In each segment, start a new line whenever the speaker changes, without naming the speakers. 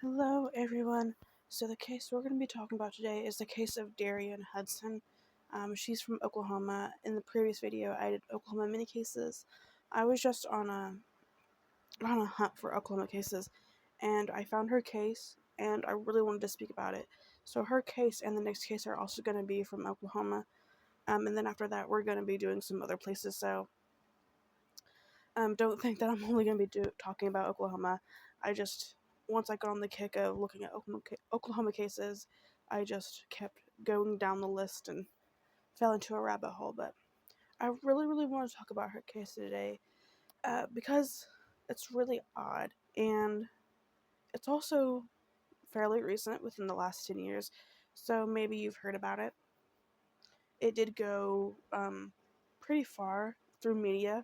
Hello, everyone. So, the case we're going to be talking about today is the case of Darian Hudson. She's from Oklahoma. In the previous video, I did Oklahoma mini cases. I was just on a hunt for Oklahoma cases, and I found her case, and I really wanted to speak about it. So, her case and the next case are also going to be from Oklahoma. And then after that, we're going to be doing some other places. So, don't think that I'm only going to be talking about Oklahoma. Once I got on the kick of looking at Oklahoma cases, I just kept going down the list and fell into a rabbit hole. But I really, really want to talk about her case today because it's really odd and it's also fairly recent within the last 10 years. So maybe you've heard about it. It did go pretty far through media,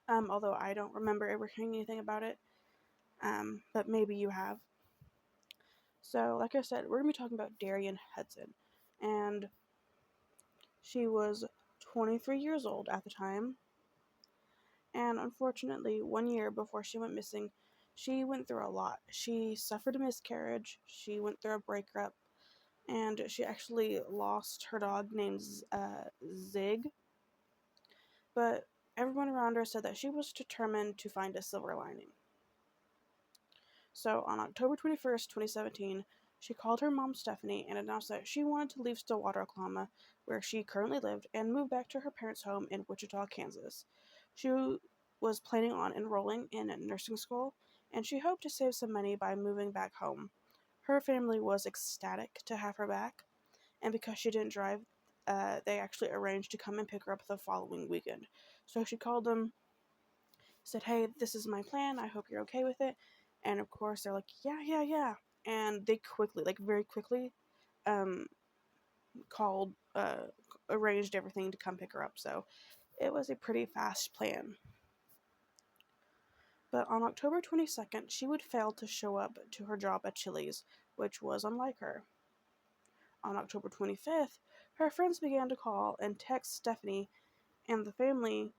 although I don't remember ever hearing anything about it. But maybe you have. So, like I said, we're going to be talking about Darian Hudson. And she was 23 years old at the time. And unfortunately, 1 year before she went missing, she went through a lot. She suffered a miscarriage, she went through a breakup, and she actually lost her dog named Zig. But everyone around her said that she was determined to find a silver lining. So on October 21st, 2017, she called her mom Stephanie and announced that she wanted to leave Stillwater, Oklahoma, where she currently lived, and move back to her parents' home in Wichita, Kansas. She was planning on enrolling in nursing school, and she hoped to save some money by moving back home. Her family was ecstatic to have her back, and because she didn't drive, they actually arranged to come and pick her up the following weekend. So she called them, said, "Hey, this is my plan. I hope you're okay with it." And of course, they're like, "Yeah, yeah, yeah." And they quickly, like very quickly, um, called, arranged everything to come pick her up. So it was a pretty fast plan. But on October 22nd, she would fail to show up to her job at Chili's, which was unlike her. On October 25th, her friends began to call and text Stephanie, and the family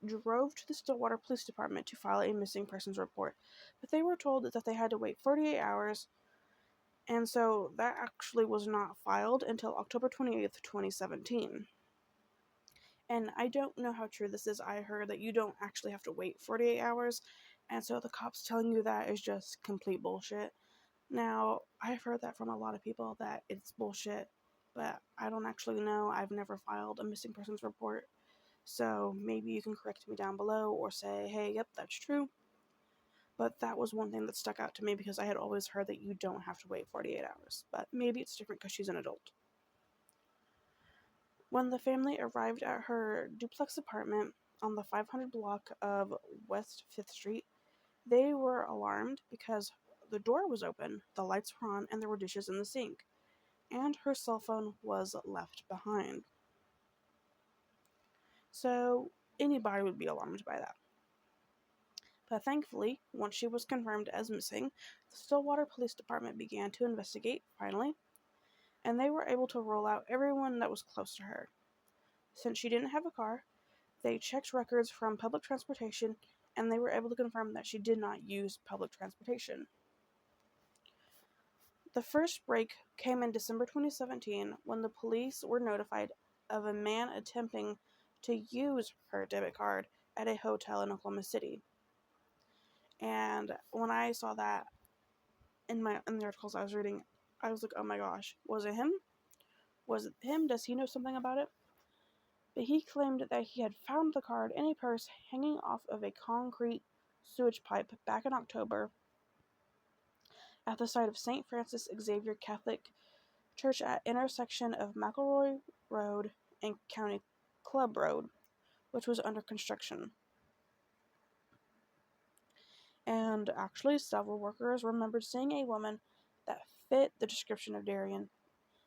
drove to the Stillwater Police Department to file a missing persons report, but they were told that they had to wait 48 hours, and so that actually was not filed until October 28th, 2017. And I don't know how true this is. I heard that you don't actually have to wait 48 hours, and so the cops telling you that is just complete bullshit. Now, I've heard that from a lot of people that it's bullshit, but I don't actually know. I've never filed a missing persons report. So maybe you can correct me down below or say, hey, yep, that's true. But that was one thing that stuck out to me because I had always heard that you don't have to wait 48 hours. But maybe it's different because she's an adult. When the family arrived at her duplex apartment on the 500 block of West 5th Street, they were alarmed because the door was open, the lights were on, and there were dishes in the sink. And her cell phone was left behind. So anybody would be alarmed by that. But thankfully, once she was confirmed as missing, the Stillwater Police Department began to investigate, finally, and they were able to rule out everyone that was close to her. Since she didn't have a car, they checked records from public transportation, and they were able to confirm that she did not use public transportation. The first break came in December 2017 when the police were notified of a man attempting to use her debit card at a hotel in Oklahoma City. And when I saw that in the articles I was reading, I was like, oh my gosh, was it him? Was it him? Does he know something about it? But he claimed that he had found the card in a purse hanging off of a concrete sewage pipe back in October at the site of St. Francis Xavier Catholic Church at intersection of McElroy Road and County Club Road, which was under construction. And actually, several workers remembered seeing a woman that fit the description of Darian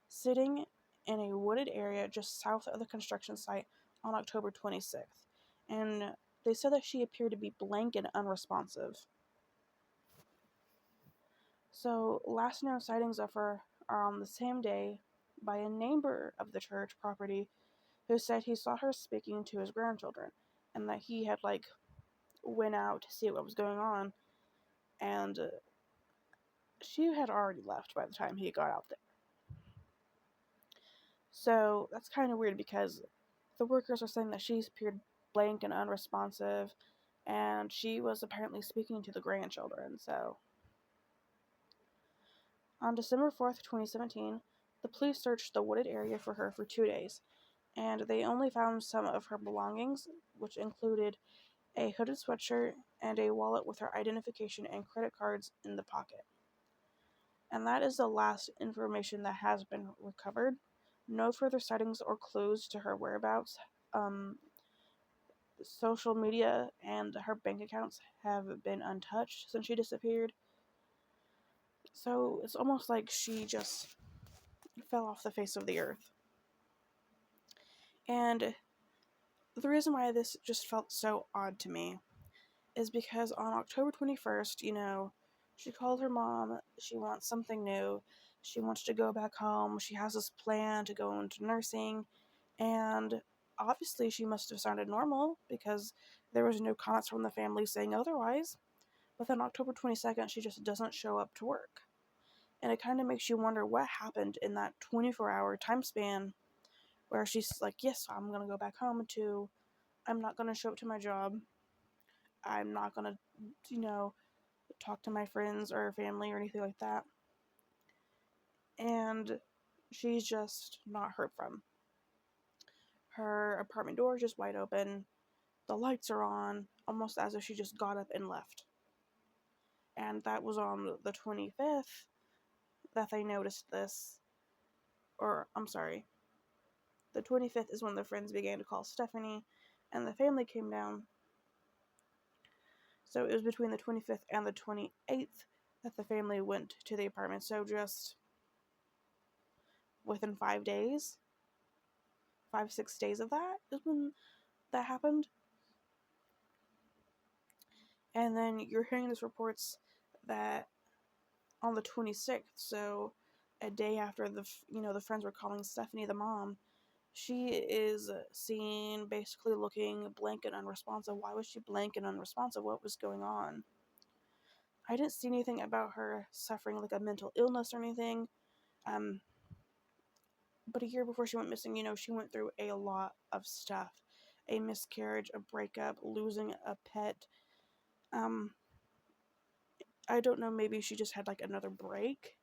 sitting in a wooded area just south of the construction site on October 26th, and they said that she appeared to be blank and unresponsive. So, last known sightings of her are on the same day by a neighbor of the church property who said he saw her speaking to his grandchildren, and that he had, went out to see what was going on, and she had already left by the time he got out there. So that's kind of weird because the workers are saying that she appeared blank and unresponsive, and she was apparently speaking to the grandchildren. So on December 4th, 2017, the police searched the wooded area for her for 2 days, and they only found some of her belongings, which included a hooded sweatshirt and a wallet with her identification and credit cards in the pocket. And that is the last information that has been recovered. No further sightings or clues to her whereabouts. Social media and her bank accounts have been untouched since she disappeared. So it's almost like she just fell off the face of the earth. And the reason why this just felt so odd to me is because on October 21st, she called her mom. She wants something new. She wants to go back home. She has this plan to go into nursing. And obviously, she must have sounded normal because there was no comments from the family saying otherwise. But then October 22nd, she just doesn't show up to work. And it kind of makes you wonder what happened in that 24-hour time span where she's like, yes, I'm going to go back home, to I'm not going to show up to my job. I'm not going to, talk to my friends or family or anything like that. And she's just not heard from. Her apartment door is just wide open. The lights are on, almost as if she just got up and left. And that was on the 25th that they noticed this. Or, I'm sorry. The 25th is when the friends began to call Stephanie, and the family came down. So it was between the 25th and the 28th that the family went to the apartment. So just within 5 days, 5-6 days of that is when that happened. And then you're hearing these reports that on the 26th, so a day after the friends were calling Stephanie the mom, she is seen basically looking blank and unresponsive. Why was she blank and unresponsive? What was going on? I didn't see anything about her suffering like a mental illness or anything. But a year before she went missing, she went through a lot of stuff. A miscarriage, a breakup, losing a pet. I don't know, maybe she just had like another break.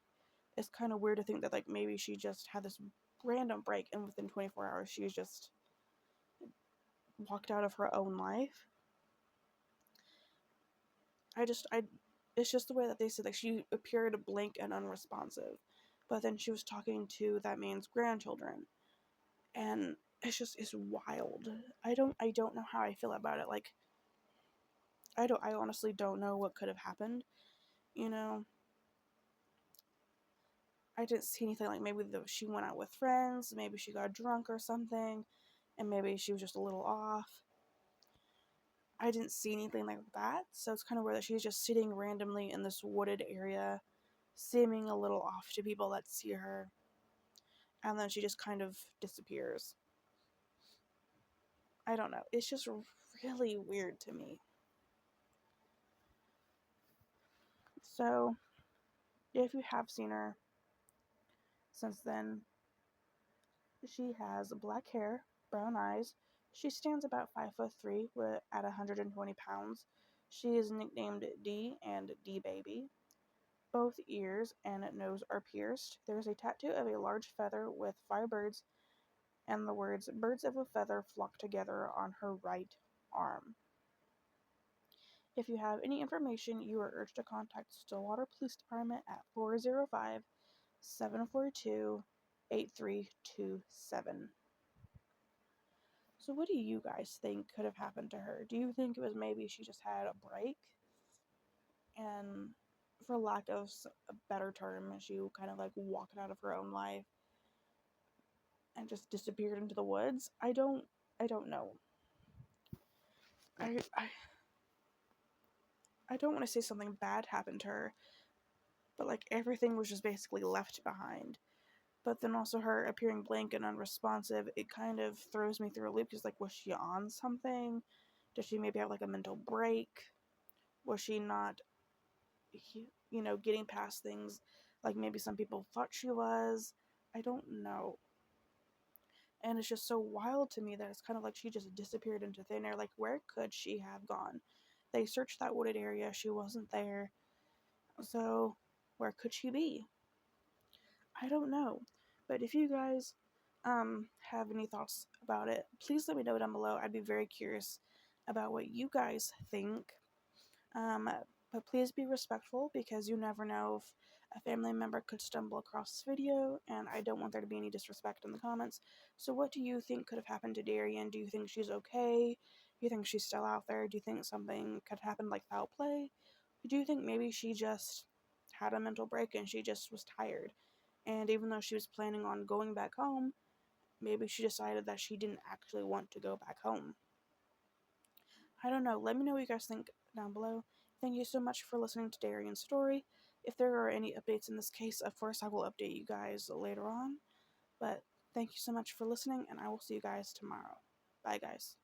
It's kind of weird to think that like maybe she just had this random break and within 24 hours she just walked out of her own life. It's just the way that they said, like, she appeared blank and unresponsive, but then she was talking to that man's grandchildren, and it's wild. I don't know how I feel about it. Like, I honestly don't know what could have happened. I didn't see anything like maybe she went out with friends, maybe she got drunk or something, and maybe she was just a little off. I didn't see anything like that, so it's kind of weird that she's just sitting randomly in this wooded area, seeming a little off to people that see her, and then she just kind of disappears. I don't know. It's just really weird to me. So, if you have seen her since then, she has black hair, brown eyes. She stands about 5'3" at 120 pounds. She is nicknamed D and D Baby. Both ears and nose are pierced. There is a tattoo of a large feather with firebirds and the words "Birds of a Feather Flock Together" on her right arm. If you have any information, you are urged to contact Stillwater Police Department at 405-742-8327. So what do you guys think could have happened to her? Do you think it was maybe she just had a break? And for lack of a better term, she kind of like walked out of her own life and just disappeared into the woods? I don't know. I don't want to say something bad happened to her, but like everything was just basically left behind. But then also her appearing blank and unresponsive, it kind of throws me through a loop because like, was she on something? Did she maybe have like a mental break? Was she not getting past things like maybe some people thought she was. I don't know. And it's just so wild to me that it's kind of like she just disappeared into thin air. Like, where could she have gone? They searched that wooded area. She wasn't there. So, where could she be? I don't know. But if you guys have any thoughts about it, please let me know down below. I'd be very curious about what you guys think. Um, but please be respectful, because you never know if a family member could stumble across this video, and I don't want there to be any disrespect in the comments. So what do you think could have happened to Darian? Do you think she's okay? Do you think she's still out there? Do you think something could happen like foul play? Do you think maybe she just had a mental break and she just was tired? And even though she was planning on going back home, maybe she decided that she didn't actually want to go back home. I don't know. Let me know what you guys think down below. Thank you so much for listening to Darian's story. If there are any updates in this case, of course, I will update you guys later on. But thank you so much for listening, and I will see you guys tomorrow. Bye, guys.